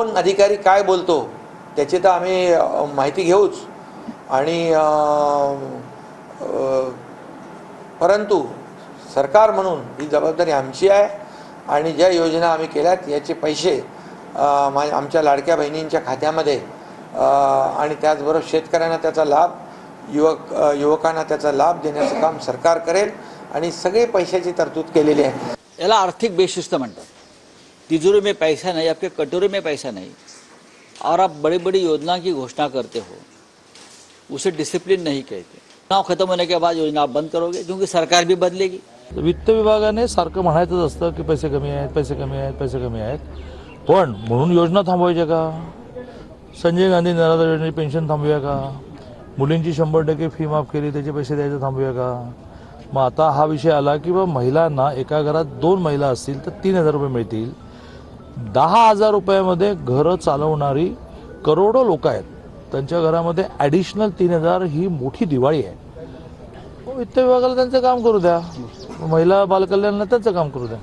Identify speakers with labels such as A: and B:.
A: कोण अधिकारी काय बोलतो त्याची तर आम्ही माहिती घेऊच आणि परंतु सरकार म्हणून ही जबाबदारी आमची आहे आणि ज्या योजना आम्ही केल्यात याचे पैसे आमच्या लाडक्या बहिणींच्या खात्यामध्ये आणि त्याचबरोबर शेतकऱ्यांना त्याचा लाभ युवकांना त्याचा लाभ देण्याचं काम सरकार करेल आणि सगळे पैशाची तरतूद केलेली आहे।
B: याला आर्थिक बेशिस्त म्हणतात। तिजोरी में पैसा नहीं, आपके कटोरे में पैसा नहीं, और आप बड़ी बड़ी योजना की घोषणा करते हो, उसे डिसिप्लिन नहीं कहते। चुनाव खत्म होने के बाद योजना आप बंद करोगे क्योंकि सरकार भी बदलेगी।
C: वित्त विभागाने सारखं म्हणायचं असतं की पैसे कमी आहेत, पैसे कमी आहेत, पैसे कमी आहेत, पण म्हणून योजना थांबवायच्या का? संजय गांधी निराधार योजनेची पेन्शन थांबवूया का? मुलींची 100% फी माफ केली त्याचे पैसे द्यायचे थांबवूया का? मग आता हा विषय आला की बा महिलांना एका घरात 2 महिला असतील तर 3000 रुपये मिळतील। 10,000 रुपयामध्ये घरं चालवणारी करोडो लोक आहेत, त्यांच्या घरामध्ये ॲडिशनल 3000 ही मोठी दिवाळी आहे। वित्त विभागाला त्यांचं काम करू द्या, महिला बालकल्याणला त्यांचं काम करू द्या।